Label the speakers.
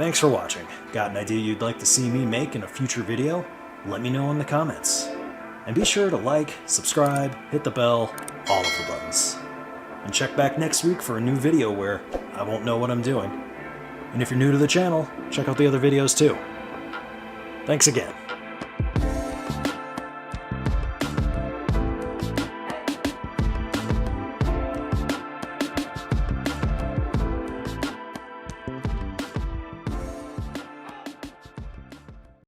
Speaker 1: Thanks for watching. Got an idea you'd like to see me make in a future video? Let me know in the comments. And be sure to like, subscribe, hit the bell, all of the buttons. And check back next week for a new video where I won't know what I'm doing. And if you're new to the channel, check out the other videos too. Thanks again.